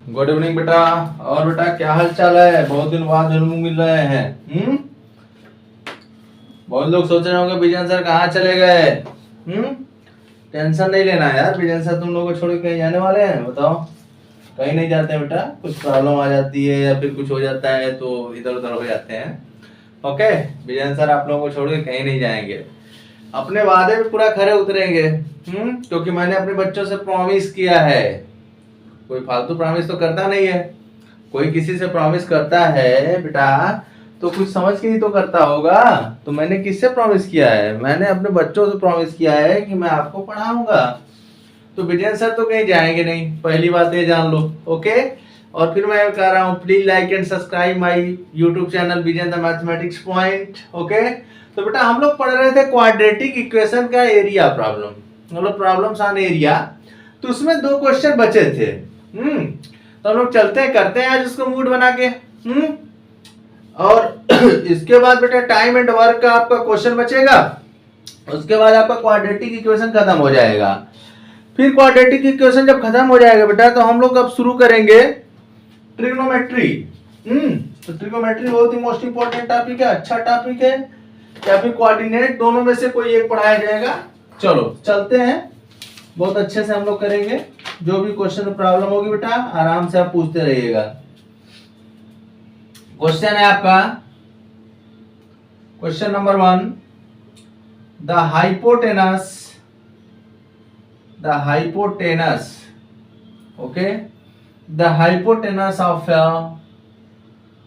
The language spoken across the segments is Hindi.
गुड इवनिंग बेटा। और बेटा क्या हाल चाल है? बहुत दिन बाद मिल रहे हैं। बहुत लोग सोच रहे होंगे विजय सर कहाँ चले गए। टेंशन नहीं लेना यार, विजय सर तुम लोगों को छोड़ के कहीं जाने वाले हैं? बताओ। कहीं नहीं जाते बेटा, कुछ प्रॉब्लम आ जाती है या फिर कुछ हो जाता है तो इधर उधर हो जाते हैं। ओके, विजय सर आप लोगों को छोड़ के कहीं नहीं जाएंगे, अपने वादे पे पूरा खरे उतरेंगे। क्योंकि मैंने अपने बच्चों से प्रॉमिस किया है। कोई फालतू प्रॉमिस तो करता नहीं है। कोई किसी से प्रॉमिस करता है बेटा तो कुछ समझ के ही तो करता होगा। तो मैंने किससे प्रॉमिस किया है? मैंने अपने बच्चों से प्रॉमिस किया है कि मैं आपको पढ़ाऊंगा। तो विजय सर तो कहीं जाएंगे नहीं, पहली बात ये जान लो। ओके, और फिर मैं कह रहा हूँ please like and subscribe my YouTube channel Vijay the mathematics point. Okay, तो बेटा हम लोग पढ़ रहे थे क्वाड्रेटिक इक्वेशन का एरिया प्रॉब्लम, मतलब प्रॉब्लम्स ऑन एरिया। तो उसमें 2 क्वेश्चन बचे थे। तो हम लोग चलते हैं, करते हैं आज उसको मूड बना के। और इसके बाद बेटा टाइम एंड वर्क का आपका क्वेश्चन बचेगा। उसके बाद आपका क्वाड्रेटिक इक्वेशन खत्म हो जाएगा। फिर क्वाड्रेटिक इक्वेशन जब खत्म हो जाएगा बेटा तो हम लोग अब शुरू करेंगे ट्रिग्नोमेट्री। तो ट्रिग्नोमेट्री बहुत ही मोस्ट इंपॉर्टेंट टॉपिक है, अच्छा टॉपिक है। या फिर कोऑर्डिनेट, दोनों में से कोई एक पढ़ाया जाएगा। चलो चलते हैं, बहुत अच्छे से हम लोग करेंगे। जो भी क्वेश्चन प्रॉब्लम होगी बेटा आराम से आप पूछते रहिएगा। क्वेश्चन है आपका question number 1, the hypotenuse, okay, the hypotenuse of a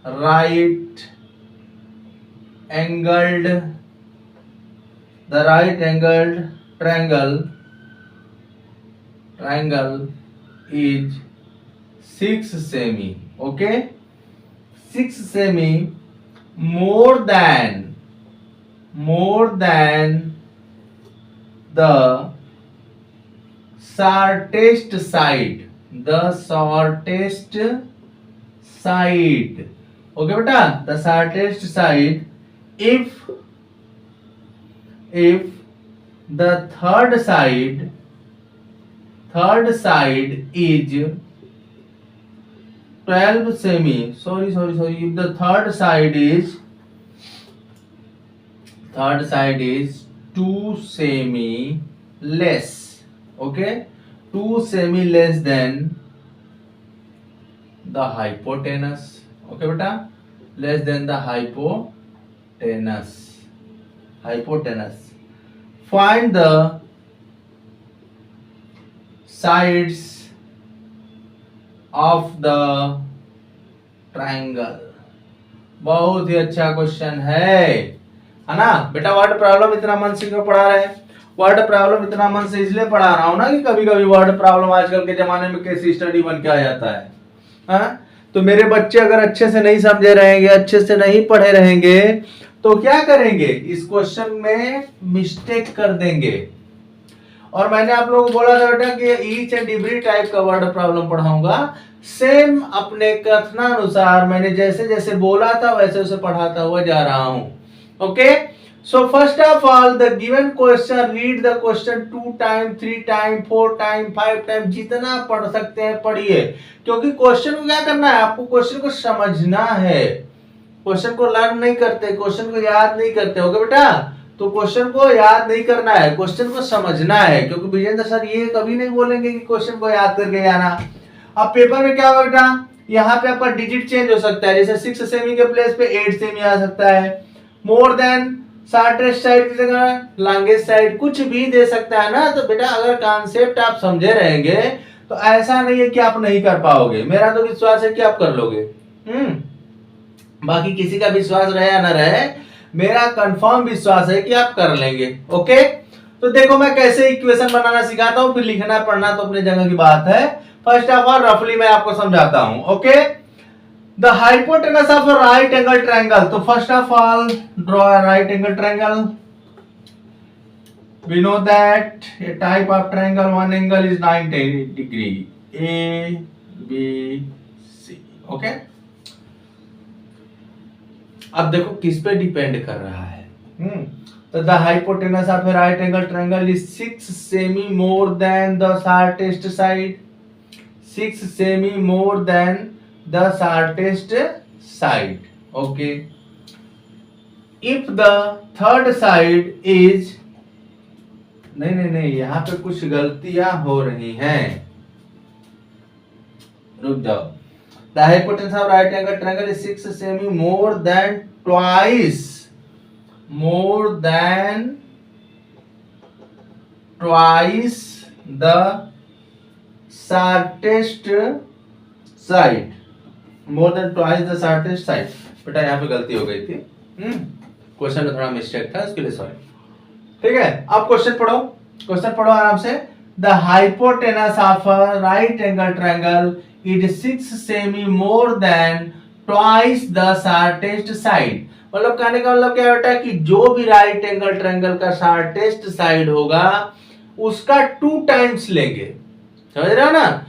right angled triangle is 6 semi. Okay, 6 semi more than the shortest side. Okay बेटा, the shortest side if the third side is 12 semi. Sorry, if the third side is 2 semi less. Okay, 2 semi less than the hypotenuse. Okay बेटा, less than the hypotenuse. Find the sides of the triangle. बहुत ही अच्छा क्वेश्चन है ना बेटा। वर्ड प्रॉब्लम इतना मन से क्यों पढ़ा रहे हैं? वर्ड प्रॉब्लम इतना मन से इसलिए पढ़ा रहा हूं ना कि कभी कभी वर्ड प्रॉब्लम आजकल के जमाने में कैसी स्टडी बन के आ जाता है। तो मेरे बच्चे अगर अच्छे से नहीं समझे रहेंगे, अच्छे से नहीं पढ़े रहेंगे तो क्या करेंगे? इस क्वेश्चन में मिस्टेक कर देंगे। और मैंने आप लोगों को बोला था बेटा कि ईच एंड एवरी टाइप का वर्ड प्रॉब्लम पढ़ाऊंगा। सेम अपने कथनानुसार मैंने जैसे जैसे बोला था वैसे वैसे पढ़ाता हुआ जा रहा हूं। Okay, so first of all the given question, read the question 2 time, 3 time, 4 time, 5 time, जितना पढ़ सकते हैं पढ़िए। क्योंकि क्वेश्चन को क्या करना है? आपको क्वेश्चन को समझना है। क्वेश्चन को लर्न नहीं करते, क्वेश्चन को याद नहीं करते होगे बेटा। तो क्वेश्चन को याद नहीं करना है, क्वेश्चन को समझना है। क्योंकि विजेंद्र सर ये कभी नहीं बोलेंगे कि क्वेश्चन को याद करके जाना। अब पेपर में क्या होगा बेटा, यहाँ पे आपका डिजिट चेंज हो सकता है। जैसे 6 सेमी के प्लेस पे 8 सेमी आ सकता है। मोर देन शॉर्टेस्ट साइड की जगह लॉन्गेस्ट साइड, कुछ भी दे सकता है ना। तो बेटा अगर कॉन्सेप्ट आप समझे रहेंगे तो ऐसा नहीं है कि आप नहीं कर पाओगे। मेरा तो विश्वास है कि आप कर लोगे। बाकी किसी का विश्वास रहे या ना रहे, मेरा कंफर्म विश्वास है कि आप कर लेंगे। ओके, तो देखो मैं कैसे इक्वेशन बनाना सिखाता हूं, फिर लिखना पढ़ना तो अपने जगह की बात है। फर्स्ट ऑफ ऑल रफली मैं आपको समझाता हूं। Okay, the hypotenuse of a right angle triangle. तो first of all draw a right angle triangle. We know that a type of triangle one angle is 90 degree, A B C. Okay, अब देखो किस पे डिपेंड कर रहा है। तो the hypotenuse of A right angle triangle is 6 cm more then the shortest side. 6 semi more than the shortest side. Okay. If the third side is, नहीं, यहाँ पे कुछ गलतियां हो रही हैं, रुक जाओ। The hypotenuse of right angle triangle is 6 semi more than twice the shortest side, more than twice the shortest side। बेटा यहाँ पे गलती हो गई थी, क्वेश्चन में थोड़ा मिस्टेक था, इसके लिए सॉरी। ठीक है, अब क्वेश्चन पढ़ो आराम से। The hypotenuse of a right angle triangle is 6 cm more than twice the shortest side. मतलब कहने का मतलब क्या बेटा कि जो भी राइट एंगल ट्रायंगल का शॉर्टेस्ट साइड होगा उसका 2 टाइम्स लेंगे, समझ रहे हो ना।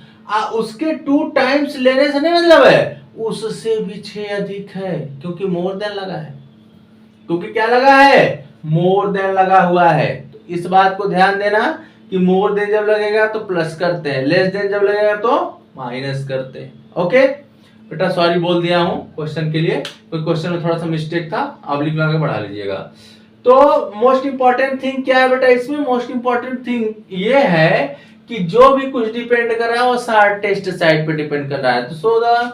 उसके 2 टाइम्स लेने से नहीं मतलब है उससे भी 6 अधिक है, क्योंकि मोर देन लगा है, क्योंकि क्या लगा है, मोर देन लगा हुआ है। तो इस बात को ध्यान देना कि मोर देन जब लगेगा तो प्लस करते हैं, लेस देन जब लगेगा तो माइनस करते हैं। ओके बेटा, सॉरी बोल दिया हूं क्वेश्चन के लिए, कोई क्वेश्चन में थोड़ा सा मिस्टेक था, आप लिख लगा के बढ़ा लीजिएगा। तो मोस्ट इंपॉर्टेंट थिंग क्या है बेटा इसमें, मोस्ट इंपॉर्टेंट थिंग ये है कि जो भी कुछ डिपेंड कर रहा है वो शॉर्टेस्ट साइड पे डिपेंड कर रहा है। तो so the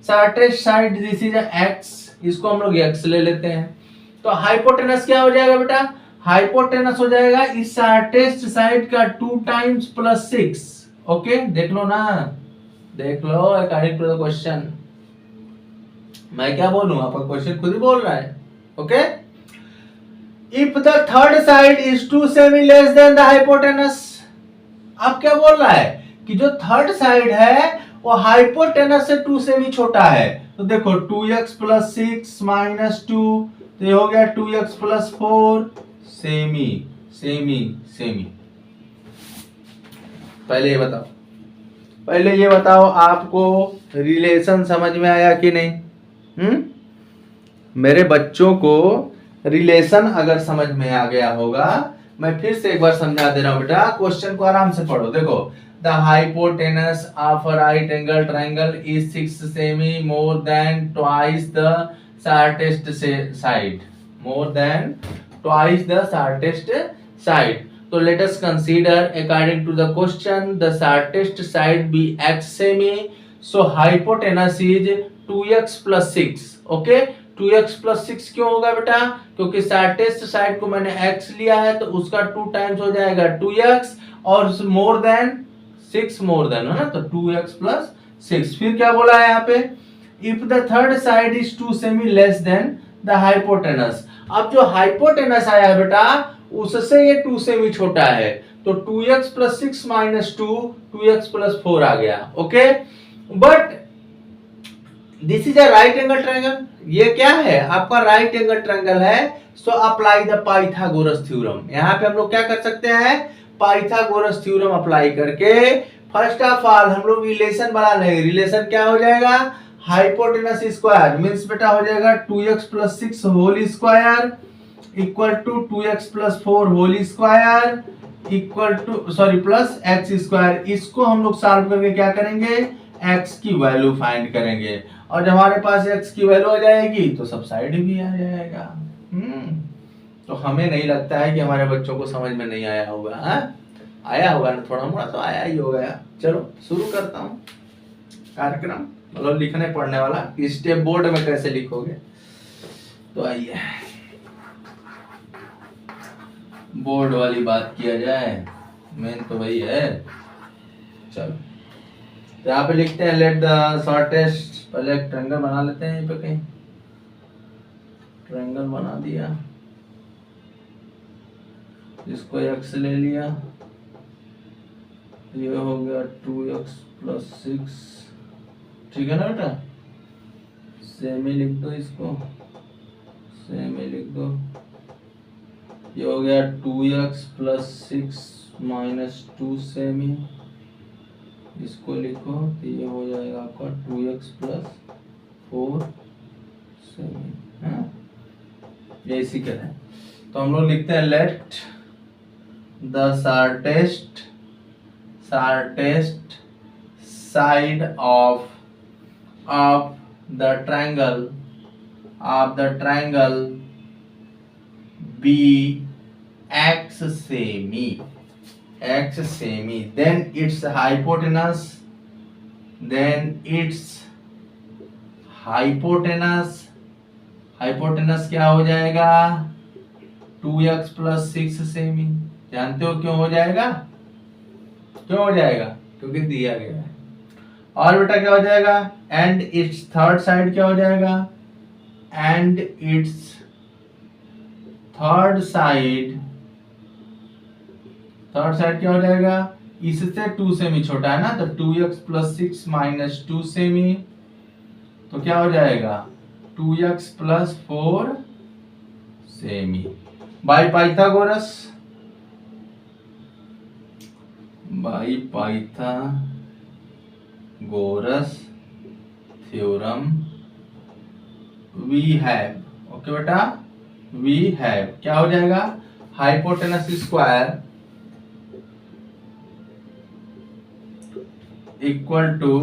shortest side this is x, इसको हम लोग एक्स ले लेते हैं। तो हाइपोटेनस क्या हो जाएगा बेटा, हाइपोटेनस हो जाएगा इस शॉर्टेस्ट साइड का 2 टाइम्स प्लस 6। ओके देख लो ना, देख लो अकॉर्डिंग टू द क्वेश्चन। मैं क्या बोलूं, आपका क्वेश्चन खुद ही बोल रहा है। Okay, if the third side is 2 semi less than the hypotenuse. अब क्या बोल रहा है कि जो थर्ड साइड है वो हाइपोटेनस से 2 सेमी छोटा है। तो देखो 2x प्लस 6 माइनस 2, तो ये हो गया 2x plus 4 semi semi semi. पहले ये बताओ आपको रिलेशन समझ में आया कि नहीं। मेरे बच्चों को रिलेशन अगर समझ में आ गया होगा, मैं फिर से एक बार समझा दे रहा हूं बेटा, क्वेश्चन को आराम से पढ़ो। देखो the hypotenuse of a right angle triangle is 6 cm more than twice the shortest side, more than twice the shortest side. तो let us consider according to the question the shortest side be x cm, so hypotenuse is 2x plus 6। Okay, 2x plus 6 क्यों होगा बेटा, क्योंकि शॉर्टेस्ट साइड को मैंने x लिया है तो उसका 2 टाइम्स हो जाएगा 2x, और मोर देन 6 मोर देन है ना, तो 2x प्लस 6। फिर क्या बोला है यहाँ पे, if the third side is 2 semi less than the hypotenuse. अब जो हाइपोटेनस आया है बेटा उससे ये 2 सेमी छोटा है, तो 2x plus 6 minus 2, 2x plus 4 आ गया। Okay, but this is a right angle triangle, ये क्या है आपका राइट एंगल ट्रायंगल है। So apply the Pythagoras theorem. यहाँ पे हम लोग क्या कर सकते हैं, पाइथागोरस थ्योरम अप्लाई करके फर्स्ट ऑफ ऑल हम लोग रिलेशन बना लेंगे। रिलेशन क्या हो जाएगा, हाइपोटेनस स्क्वायर मींस बेटा हो जाएगा 2x plus 6 whole square equal to 2x plus 4 whole square equal to sorry plus x square. इसको हम लोग सॉल्व करके क्या करेंगे, x की वैल्यू फाइंड करेंगे, और जब हमारे पास x की वैल्यू आ जाएगी तो सब साइड भी आ जाएगा। तो हमें नहीं लगता है कि हमारे बच्चों को समझ में नहीं आया होगा। आया होगा ना, थोड़ा मोड़ा तो आया ही होगा। चलो शुरू करता हूँ कार्यक्रम, मतलब लिखने पढ़ने वाला, स्टेप बोर्ड में कैसे लिखोगे। तो आइए बोर्ड वाली बात किया जाए, मेन तो वही है। चलो तो यहाँ पे लिखते हैं लेट द शॉर्टेस्ट, पहले एक ट्रायंगल बना लेते हैं। यहाँ पे कहीं ट्रायंगल बना दिया, इसको x ले लिया, ये हो गया 2x प्लस 6, ठीक है ना बेटा। सेमी लिख दो, इसको सेमी लिख दो, ये हो गया 2x प्लस 6 माइनस 2 सेमी, इसको लिखो तो ये हो जाएगा आपका 2x प्लस 4 सेमी। ये इसी का है। तो हम लोग लिखते हैं let the shortest side of the triangle be x semi, then its hypotenuse क्या हो जाएगा 2x plus 6 सेमी। जानते हो क्यों हो जाएगा? क्योंकि दिया गया है। और बेटा क्या हो जाएगा? एंड इट्स थर्ड साइड क्या हो जाएगा? थर्ड साइड क्या हो जाएगा? इससे 2 सेमी छोटा है ना, तो 2x plus 6 minus 2 सेमी, तो क्या हो जाएगा 2x plus 4 semi. By Pythagoras theorem we have, okay बेटा, वी हैव क्या हो जाएगा? Hypotenuse square equal to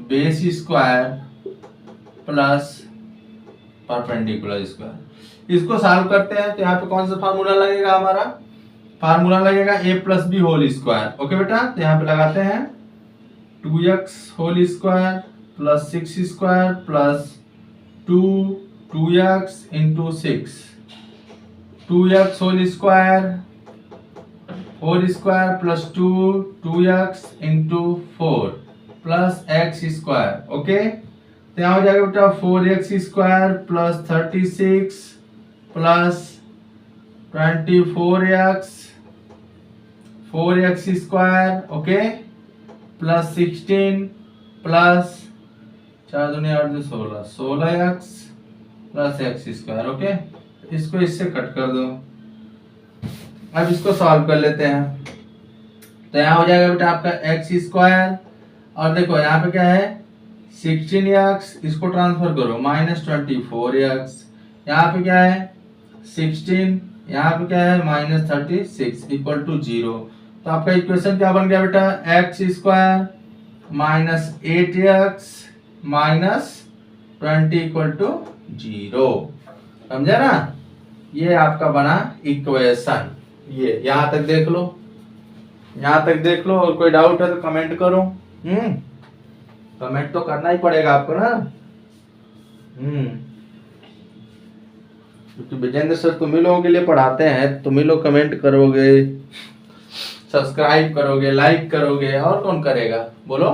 base square plus perpendicular square. इसको सॉल्व करते हैं तो यहाँ पे कौन सा फार्मूला लगेगा? हमारा फार्मूला लगेगा a plus b whole square. Okay बेटा, तो यहाँ पे लगाते हैं 2x whole square plus 6 square plus 2x into 6, 2x whole square plus 2x into 4 plus x square. Okay, तो यहाँ हो जाएगा बेटा 4x square plus 36 plus 4x square, okay, plus 16 plus 4 दूनी 8 16, 16x plus x square. Okay, इसको इससे कट कर दो। अब इसको सॉल्व कर लेते हैं। तो यहाँ हो जाएगा बेटा आपका x स्क्वायर, और देखो यहाँ पे क्या है 16x, इसको ट्रांसफर करो माइनस 24x, यहाँ पे क्या है 16, यहाँ पे क्या है माइनस 36 इक्वल टू 0। तो आपका इक्वेशन क्या बन गया बेटा? x square minus 8x minus 20 equal to 0। समझा ना? ये आपका बना इक्वेशन। ये यहाँ तक देख लो, और कोई डाउट है तो कमेंट करो। कमेंट तो करना ही पड़ेगा आपको ना। क्योंकि विजेंद्र सर तुम ही लोगों के लिए पढ़ाते हैं, तुम ही लोग कमेंट करोगे, सब्सक्राइब करोगे, लाइक करोगे, और कौन करेगा बोलो?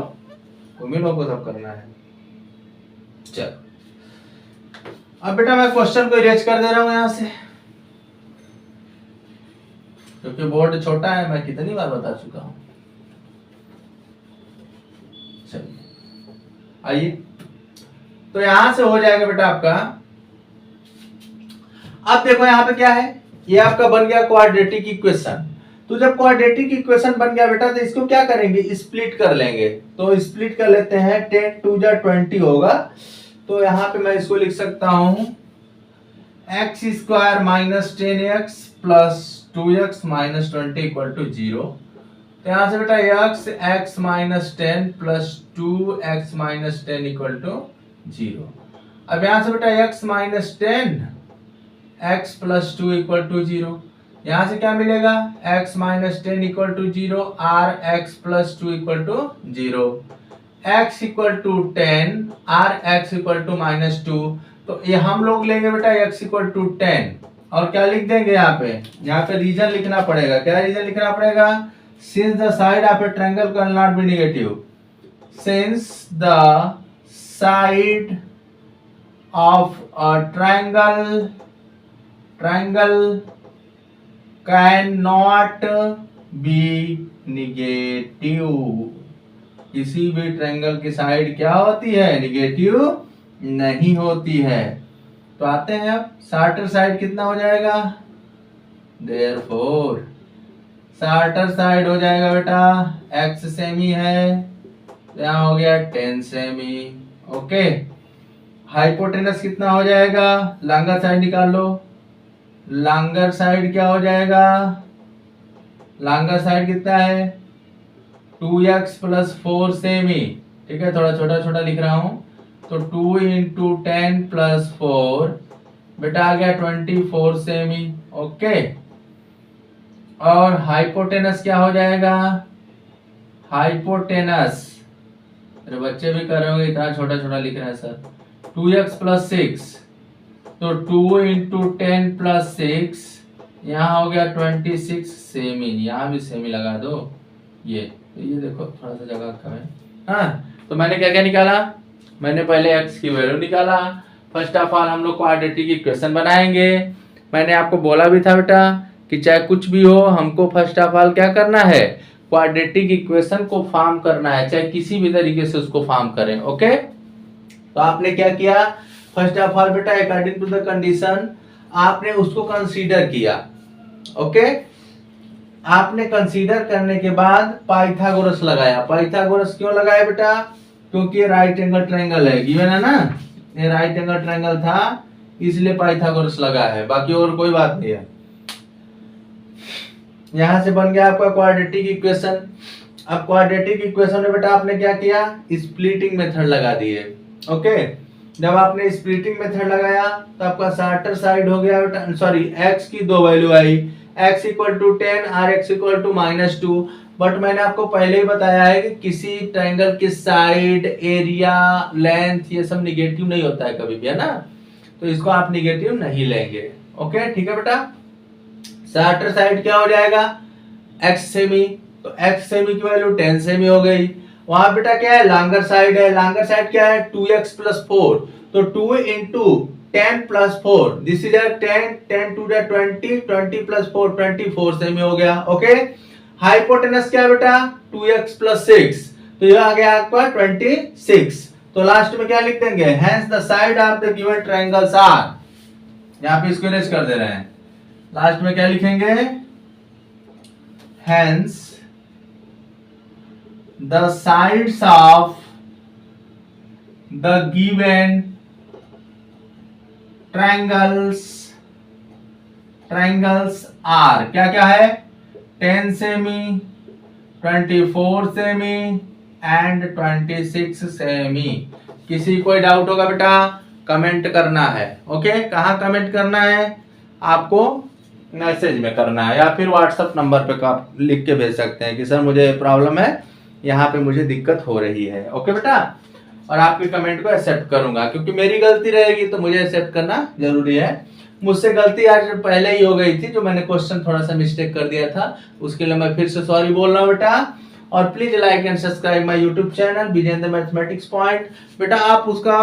तुम ही लोगों को सब करना है। चल, अब बेटा मैं क्वेश्चन को इरेज कर दे रहा हूं यहां से, क्योंकि बोर्ड छोटा है, मैं कितनी बार बता चुका हूं। चलिए आइए, तो यहां से हो जाएगा बेटा आपका। अब देखो यहाँ पे क्या है, ये आपका बन गया क्वाड्रेटिक इक्वेशन। तो जब क्वाड्रेटिक इक्वेशन बन गया बेटा, तो इसको क्या करेंगे? स्प्लिट कर लेंगे। तो स्प्लिट कर लेते हैं, 10 2 जा 20 होगा। तो यहाँ पे मैं इसको लिख सकता हूं x square minus 10x plus 2x minus 20 equal to 0। तो यहाँ से बेटा x minus 10 plus 2x minus 10 equal to 0। अब यहाँ से बेटा x minus 10 x plus 2 equal to 0। यहाँ से क्या मिलेगा? x minus 10 equal to 0, r x plus 2 equal to 0, x equal to 10, r x equal to minus 2। तो ये हम लोग लेंगे बेटा x इक्वल टू 10, और क्या लिख देंगे यहाँ पे रीजन लिखना पड़ेगा। क्या रीजन लिखना पड़ेगा? Since the side of A triangle can not be negative, since the side of a triangle can not be negative. किसी भी ट्रायंगल की साइड क्या होती है? निगेटिव नहीं होती है। तो आते हैं अब, शार्टर साइड कितना हो जाएगा? देयरफॉर शार्टर साइड हो जाएगा बेटा x सेमी है, यहाँ हो गया 10 सेमी। ओके, हाइपोटेनस कितना हो जाएगा? लॉन्गर साइड निकाल लो। लॉन्गर साइड क्या हो जाएगा? लॉन्गर साइड कितना है? 2x प्लस 4 सेमी, ठीक है, थोड़ा छोटा छोटा लिख रहा हूं, तो 2 इंटू 10 प्लस 4 बेटा आ गया 24 सेमी। ओके, और हाइपोटेनस क्या हो जाएगा, हाइपोटेनस, अरे बच्चे भी कर रहे होंगे, इतना छोटा छोटा लिख रहे हैं सर, 2x प्लस 6, तो 2 इंटू 10 प्लस 6, यहाँ हो गया 26 सेमी, यहाँ भी सेमी लगा दो, ये देखो थोड़ा सा जगह कम है। हाँ, तो मैंने क्या क्या निकाला, मैंने पहले x की वैल्यू निकाला। फर्स्ट ऑफ ऑल हम लोग क्वाड्रेटिक इक्वेशन बनाएंगे। मैंने आपको बोला भी था बेटा कि चाहे कुछ भी हो, हमको फर्स्ट ऑफ ऑल क्या करना है, क्वाड्रेटिक इक्वेशन को फॉर्म करना है, चाहे किसी भी तरीके से उसको फॉर्म करें। ओके, तो आपने क्या किया, फर्स्ट ऑफ ऑल बेटा अकॉर्डिंग टू द कंडीशन आपने उसको कंसीडर किया। ओके, आपने कंसीडर करने के बाद पाइथागोरस लगाया। पाइथागोरस क्यों लगाया बेटा, क्योंकि ये राइट एंगल ट्रायंगल है, गिवन है ना, ये राइट एंगल ट्रायंगल था इसलिए पाइथागोरस लगा है, बाकी और कोई बात नहीं है। यहां से बन गया आपका क्वाड्रेटिक इक्वेशन। अब क्वाड्रेटिक इक्वेशन में बेटा आपने क्या किया, स्प्लिटिंग मेथड लगा दिए। ओके, जब आपने स्प्लिटिंग मेथड लगाया तो आपका शार्टर साइड हो गया बेटा, सॉरी x की दो वैल्यू आई, x इक्वल टू 10 और x इक्वल टू -2। बट मैंने आपको पहले ही बताया है कि किसी ट्रायंगल की साइड, एरिया, लेंथ ये सब निगेटिव नहीं होता है कभी भी, है ना, तो इसको आप निगेटिव नहीं लेंगे। ओके, ठीक है बेटा। शार्टर साइड क्या हो जाएगा, x सेमी, तो x सेमी की वैल्यू 10 सेमी हो गई। वहां बेटा क्या है, लॉन्गर साइड है, लॉन्गर साइड क्या है 2x प्लस 4, तो 2 into 10 plus 4, this is 10, 10 two 20, 20 plus 4 24 semi हो गया। ओके, हाइपोटेनस क्या है बेटा 2x प्लस 6, तो यह आ गया आपका 26। तो लास्ट में क्या लिख देंगे, hence the side of the given triangles are, यहां पे इसको इरेज कर दे रहे हैं, लास्ट में क्या लिखेंगे, hence the sides of the given triangles are क्या क्या है, 10 सेमी, 24 सेमी एंड 26 सेमी। किसी कोई डाउट होगा बेटा कमेंट करना है। ओके, कहाँ कमेंट करना है, आपको मैसेज में करना है या फिर व्हाट्सएप नंबर पे आप लिख के भेज सकते हैं कि सर मुझे प्रॉब्लम है, यहाँ पे मुझे दिक्कत हो रही है। ओके बेटा, और आपके कमेंट को एक्सेप्ट करूंगा, क्योंकि मेरी गलती रहेगी तो मुझे एक्सेप्ट करना जरूरी है। मुझसे गलती आज पहले ही हो गई थी, जो मैंने क्वेश्चन थोड़ा सा मिस्टेक कर दिया था, उसके लिए मैं फिर से सॉरी बोल रहा हूँ बेटा। और please like and subscribe my YouTube channel Vijendra mathematics point. बेटा आप उसका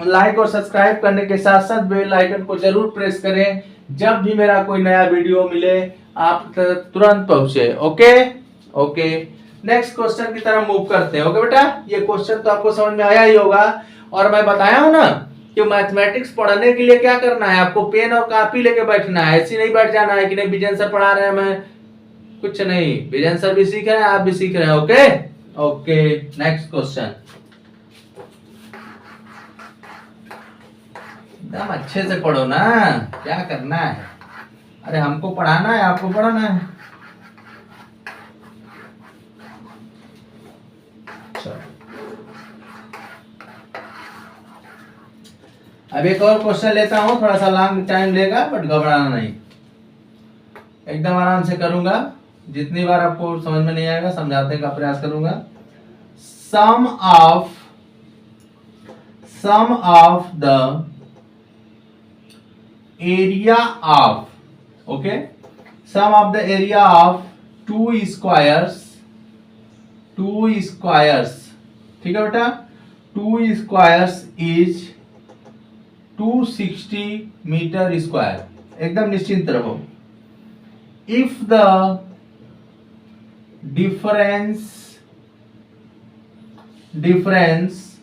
लाइक और सब्सक्राइब करने के साथ साथ बेल आइकन को जरूर प्रेस करें, जब भी मेरा कोई नया वीडियो मिले आप तुरंत पहुंचे। ओके ओके, नेक्स्ट क्वेश्चन की तरफ मूव करते हैं। ओके बेटा, ये क्वेश्चन तो आपको समझ में आया ही होगा, और मैं बताया हूं ना कि मैथमेटिक्स पढ़ने के लिए क्या करना है, आपको पेन और कॉपी लेके बैठना है, ऐसे नहीं बैठ जाना है कि नहीं विजय सर पढ़ा रहे हैं, मैं कुछ नहीं, विजय सर भी सीख रहे हैं, आप भी सीख रहे हैं। ओके ओके, नेक्स्ट क्वेश्चन, एकदम अच्छे से पढ़ो ना, क्या करना है, अरे हमको पढ़ाना है, आपको पढ़ाना है। अब एक और क्वेश्चन लेता हूं, थोड़ा सा लॉन्ग टाइम लेगा बट घबराना नहीं, एकदम आराम से करूंगा, जितनी बार आपको समझ में नहीं आएगा समझाने का प्रयास करूंगा। Sum of the area of, okay, sum of the area of two squares, ठीक है बेटा, two squares is 260 metre square, एकदम निश्चिंत रहो। If the difference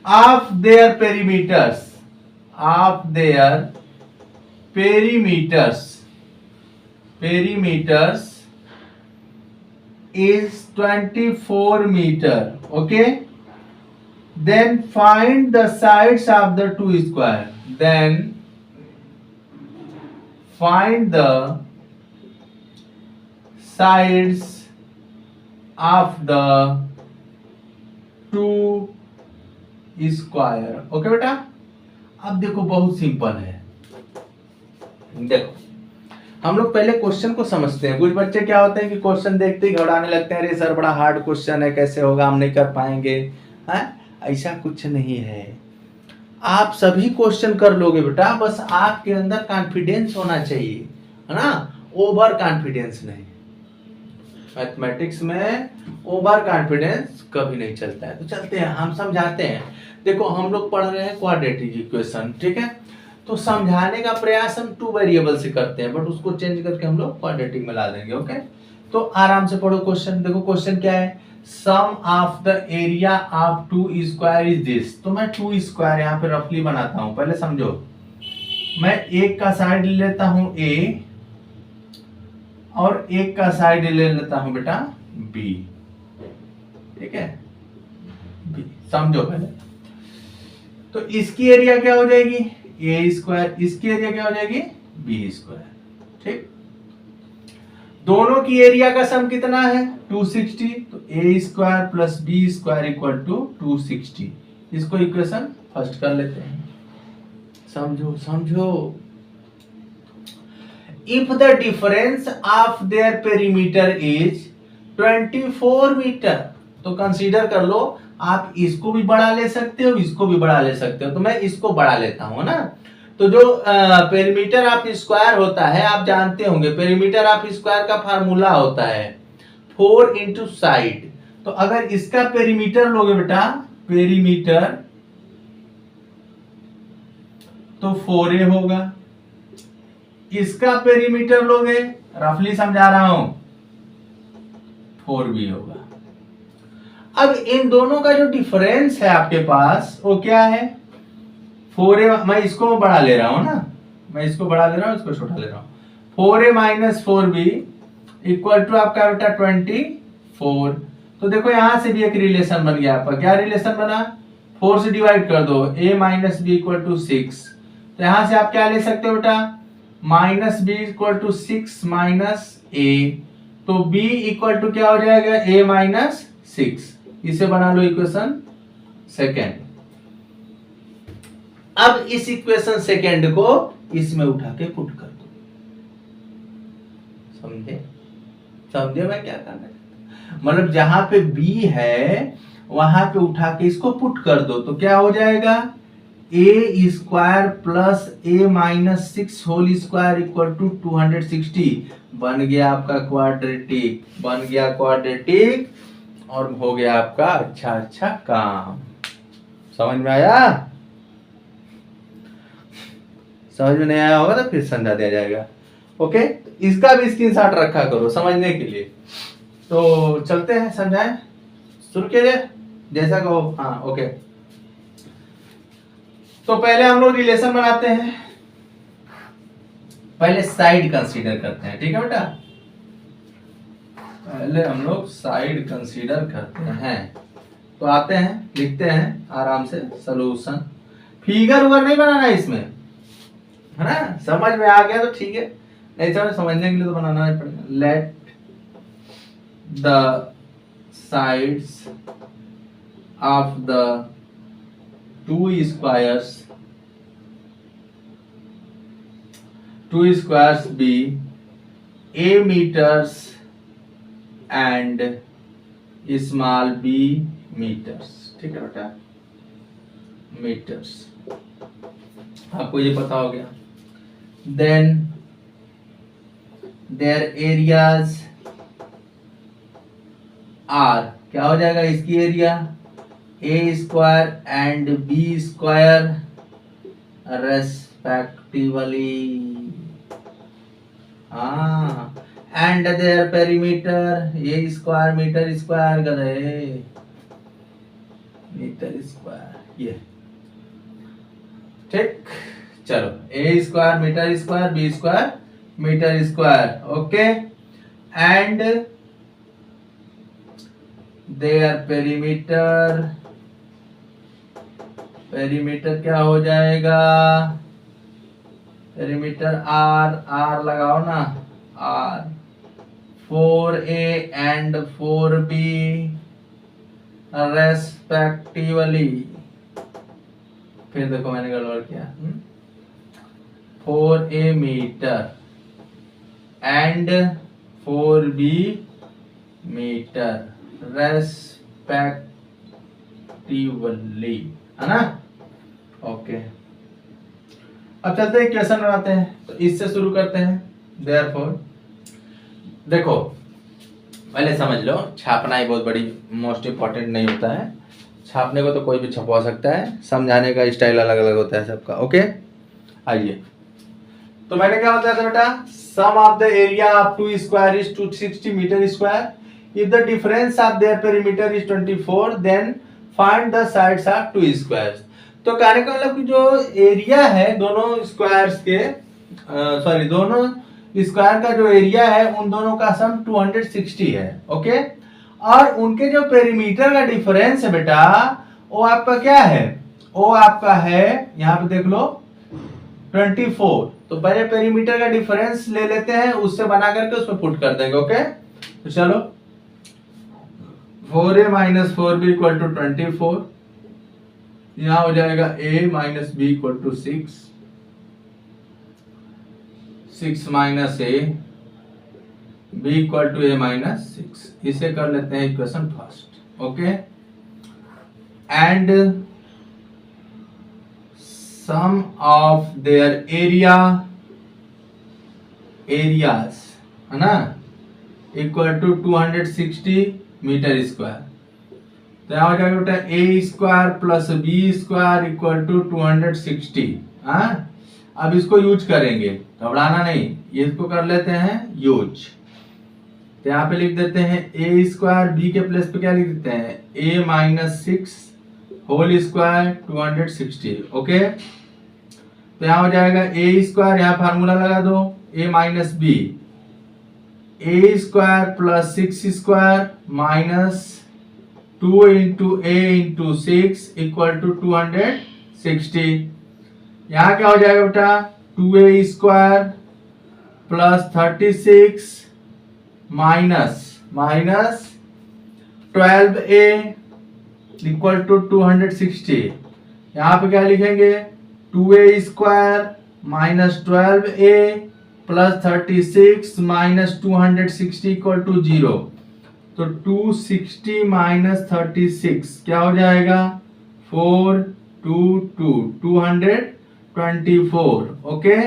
of their perimeters is 24 meter, okay, then find the sides of the two square, then find the sides of the two square. Okay बेटा, अब देखो बहुत सिंपल है। देखो हम लोग पहले क्वेश्चन को समझते हैं। कुछ बच्चे क्या होते हैं कि क्वेश्चन देखते ही घबराने लगते हैं, अरे सर बड़ा हार्ड क्वेश्चन है, कैसे होगा, हम नहीं कर पाएंगे। हैं? ऐसा कुछ नहीं है, आप सभी क्वेश्चन कर लोगे बेटा, बस आपके अंदर कॉन्फिडेंस होना चाहिए, है ना, ओवर कॉन्फिडेंस नहीं। मैथमेटिक्स में ओवर कॉन्फिडेंस कभी नहीं चलता है। तो चलते हैं, हम समझाते हैं। देखो हम लोग पढ़ रहे हैं क्वाड्रेटिक इक्वेशन, ठीक है, तो समझाने का प्रयास हम टू वेरिएबल से करते हैं, बट उसको चेंज करके हम लोग क्वाड्रेटिक में ला देंगे। ओके, तो आराम से पढ़ो क्वेश्चन। देखो क्वेश्चन क्या है, sum of the area of two square is this. तो मैं टू स्क्वायर यहाँ पे रफली बनाता हूँ, पहले समझो। मैं एक का साइड ले लेता हूँ ए, और एक का साइड ले लेता हूं बेटा बी, ठीक है, बी समझो पहले। तो इसकी एरिया क्या हो जाएगी, ए स्क्वायर, इसकी एरिया क्या हो जाएगी, बी स्क्वायर, ठीक। दोनों की एरिया का सम कितना है, 260, तो A square plus B square equal to 260। इसको इक्वेशन फर्स्ट कर लेते हैं, समझो समझो। If the difference of their perimeter is 24 metre, तो कंसीडर कर लो, आप इसको भी बढ़ा ले सकते हो, इसको भी बढ़ा ले सकते हो, तो मैं इसको बढ़ा लेता हूं ना। तो जो पेरीमीटर ऑफ स्क्वायर होता है, आप जानते होंगे, पेरीमीटर ऑफ स्क्वायर का फार्मूला होता है 4 इंटू साइड। तो अगर इसका पेरीमीटर लोगे बेटा, पेरीमीटर तो 4a होगा, इसका पेरीमीटर लोगे, रफली समझा रहा हूं, 4b होगा। अब इन दोनों का जो डिफरेंस है आपके पास वो क्या है, 4a, मैं इसको बढ़ा ले रहा हूं ना, मैं इसको बढ़ा ले रहा हूं, इसको छोटा ले रहा हूं, 4a minus 4b equal to आपका बेटा 24। तो देखो यहां से भी एक रिलेशन बन गया आपका, क्या रिलेशन बना, 4 से डिवाइड कर दो, a minus B equal to 6। तो यहां से आप क्या ले सकते हो बेटा, minus B equal to 6 minus A, तो b इक्वल टू क्या हो जाएगा, a माइनस 6। इसे बना लो इक्वेशन सेकेंड। अब इस इक्वेशन सेकेंड को इसमें उठा के पुट कर दो, समझे समझे मैं क्या करना है, मतलब जहां पे b है वहां पे उठा के इसको पुट कर दो, तो क्या हो जाएगा, A square plus A minus 6 whole square equal to 260। बन गया आपका क्वाड्रेटिक, बन गया क्वाड्रेटिक, और हो गया आपका अच्छा अच्छा काम। समझ में आया, समझ में नहीं आया होगा तो फिर समझा दिया जाएगा। ओके, इसका भी स्क्रीनशॉट रखा करो समझने के लिए। तो चलते हैं, समझाएं, शुरू कीजिए जैसा कहो। हाँ ओके, तो पहले हम लोग रिलेशन बनाते हैं, पहले साइड कंसीडर करते हैं, ठीक है बेटा, पहले हम लोग साइड कंसीडर करते हैं। तो आते हैं, लिखते हैं आराम से सॉल्यूशन। फिगर उगर नहीं बनाना है इसमें, है ना, समझ में आ गया तो ठीक है, नहीं समझने के लिए तो बनाना ही पड़ेगा। Let the sides of the two squares be a meters and small b meters, ठीक है बेटा, मीटर्स, आपको ये पता हो गया। then their areas are, क्या हो जाएगा इसकी area, a square and b square respectively, हाँ, and their perimeter, a square metre square करे, मीटर स्क्वायर, ये ठीक। चलो a square metre square, b square metre square, okay, and their perimeter, perimeter क्या हो जाएगा, पेरीमीटर आर, आर लगाओ ना, are 4A and 4B respectively. फिर देखो मैंने गड़बड़ किया। 4A metre and 4B metre respectively, है ना। ओके, अब चलते हैं क्वेश्चन बनाते हैं। तो इससे शुरू करते हैं। देयरफॉर देखो, पहले समझ लो, छापना ही बहुत बड़ी मोस्ट इम्पोर्टेंट नहीं होता है। छापने को तो कोई भी छपवा सकता है, समझाने का स्टाइल अलग अलग होता है सबका। ओके, आइए। तो मैंने क्या बताया था बेटा, sum of the area of two square is 260 metre square. If the difference of their perimeter is 24, then find the sides of two squares. तो कहने का मतलब कि जो एरिया है दोनों स्क्वायर्स के, सॉरी, दोनों स्क्वायर का जो एरिया है उन दोनों का सम 260 है। ओके, और उनके जो पेरीमीटर का डिफरेंस है बेटा, वो आपका क्या है, वो आपका है, यहाँ पे देख लो 24। तो पहले पेरीमीटर का डिफरेंस ले लेते हैं, उससे बना करके उसमें पुट कर देंगे। ओके, तो चलो 4A minus 4B equal to 24, यहां हो जाएगा A minus B equal to 6, 6 minus A, B equal to A minus 6। इसे कर लेते हैं equation first. Okay, and sum of their areas, है ना, इक्वल टू 260 मीटर स्क्वायर। तो यहाँ हो जाएगा बेटा A square plus B square equal to 260। हाँ, अब इसको यूज करेंगे, घबराना नहीं, इसको कर लेते हैं यूज। तो यहाँ पे लिख देते हैं ए स्क्वायर, बी के प्लेस पे क्या लिख देते हैं, ए माइनस 6 होल स्क्वायर 260। ओके, तो यहाँ हो जाएगा ए स्क्वायर, यहाँ फार्मूला लगा दो, A minus B, A square plus 6 square minus 2 into A into 6 equal to 260। यहाँ क्या हो जाएगा बेटा, 2A square plus 36 minus 12A equal to 260। यहाँ पे क्या लिखेंगे, 2A square minus 12A plus 36 minus 260 equal to 0। तो 260 माइनस 36 क्या हो जाएगा, 224। ओके,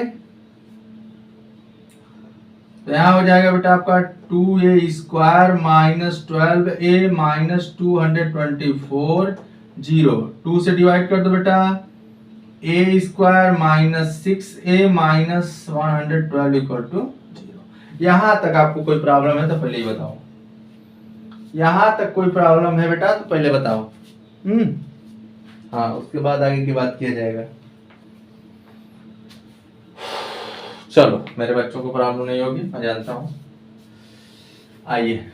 तो यहां हो जाएगा बेटा आपका 2A square minus 12A minus 224, 0। 2 से डिवाइड कर दो बेटा, A square minus 6A minus 112 equal to 0। यहां तक आपको कोई प्रॉब्लम है तो पहले ही बताओ। यहां तक कोई प्रॉब्लम है बेटा तो पहले बताओ। हाँ, उसके बाद आगे की बात किया जाएगा। चलो, मेरे बच्चों को प्रॉब्लम नहीं होगी, मैं जानता हूं। आइए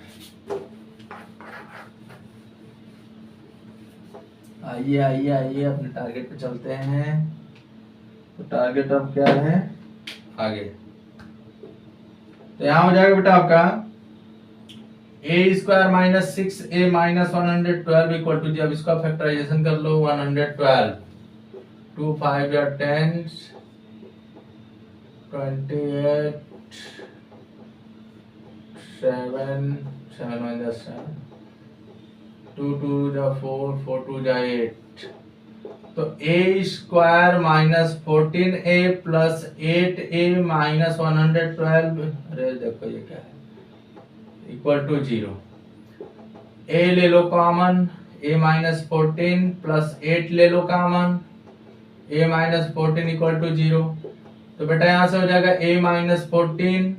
आइए आइए आइए अपने टारगेट पे चलते हैं। तो टारगेट अब क्या है आगे, तो यहां हो जाएगा बेटा आपका A square minus 6A minus 112 equal to, जब इसका फैक्टराइजेशन कर लो 112, 2 5 या 10, 28, 7 7 minus 7, 2 2 जा 4 4 2 जा 8। तो A square minus 14A plus 8A minus 112, अरे देखो ये क्या है, इक्वल टू 0। A ले लो कॉमन, A माइनस 14 प्लस 8 ले लो common, A minus 14 equal to 0। तो बेटा यहां से हो जाएगा A minus 14,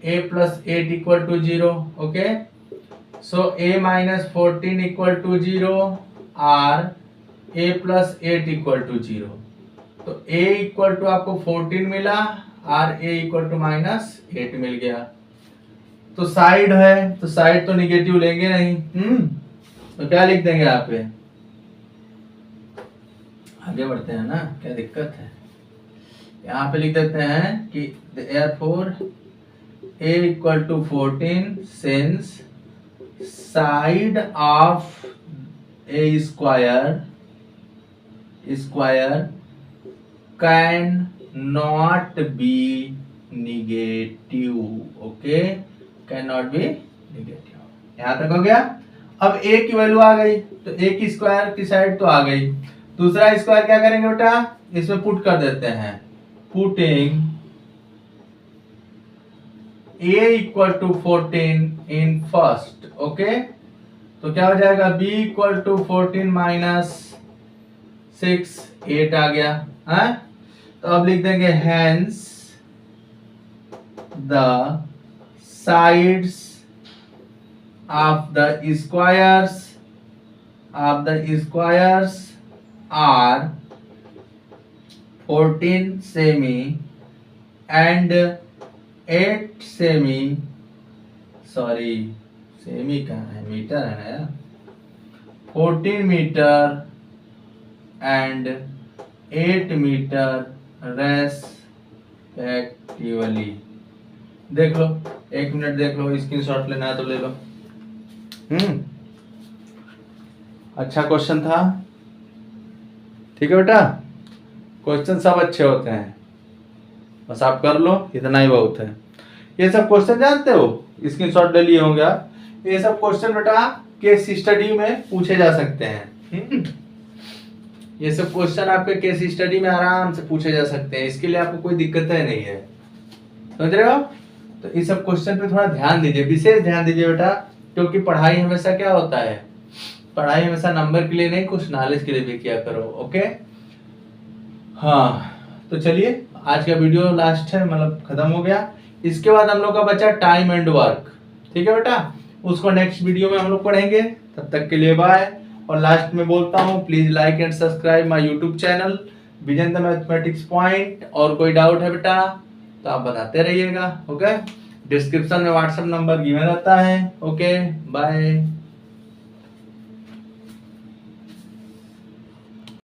A plus 8 equal to 0। Okay, so A minus 14 equal to 0 और A प्लस 8 इक्वल टू 0। तो A इक्वल टू आपको 14 मिला और A इक्वल टू माइनस 8 मिल गया। तो साइड है, तो साइड तो निगेटिव लेंगे नहीं। तो क्या लिख देंगे यहाँ पे, आगे बढ़ते हैं ना, क्या दिक्कत है। यहाँ पे लिख देते हैं कि therefore a equal to 14 since side of a square can not be negative. Okay, can not be negative. यहां तक हो गया. अब a की वैल्यू आ गई तो a की स्क्वायर की साइड तो आ गई. दूसरा स्क्वायर क्या करेंगे बेटा, इसमें पुट कर देते हैं. Putting a equal to 14 in first. Okay, तो क्या हो जाएगा, b इक्वल टू 14 माइनस 6, 8 आ गया है. तो अब लिख देंगे hence the sides of the squares are 14 semi and 8 semi. Sorry, semi कहाँ है, मीटर है ना यार. 14 मीटर एंड 8 मीटर रेस्पेक्टिवली. देख लो, 1 मिनट देख लो, स्क्रीनशॉट लेना है तो ले लो. अच्छा क्वेश्चन था. ठीक है बेटा, क्वेश्चन सब अच्छे होते हैं, बस आप कर लो, इतना ही बहुत है. ये सब क्वेश्चन जानते हो, स्क्रीनशॉट ले लिए होंगे आप. ये सब क्वेश्चन बेटा केस स्टडी में पूछे जा सकते हैं. ये सब क्वेश्चन आपके केस स्टडी में आराम से पूछे जा सकते हैं. इसके लिए आपको कोई दिक्कत नहीं है. समझ रहे हो? तो इस सब क्वेश्चन पे थोड़ा ध्यान दीजिए, विशेष ध्यान दीजिए बेटा, क्योंकि पढ़ाई हमेशा क्या होता है, पढ़ाई हमेशा नंबर के लिए नहीं, कुछ नॉलेज के लिए भी किया करो. ओके, हाँ, तो चलिए आज का वीडियो लास्ट है, मतलब खत्म हो गया. इसके बाद हम लोग का बचा टाइम एंड वर्क. ठीक है बेटा, उसको नेक्स्ट वीडियो में हम लोग पढ़ेंगे. तब तक के लिए बाय. और लास्ट में बोलता हूँ, please like and subscribe my YouTube channel vision the mathematics point. और कोई डाउट है बेटा तो आप बताते रहिएगा. ओके, डिस्क्रिप्शन में व्हाट्सएप नंबर गिवन रहता है. Okay, bye.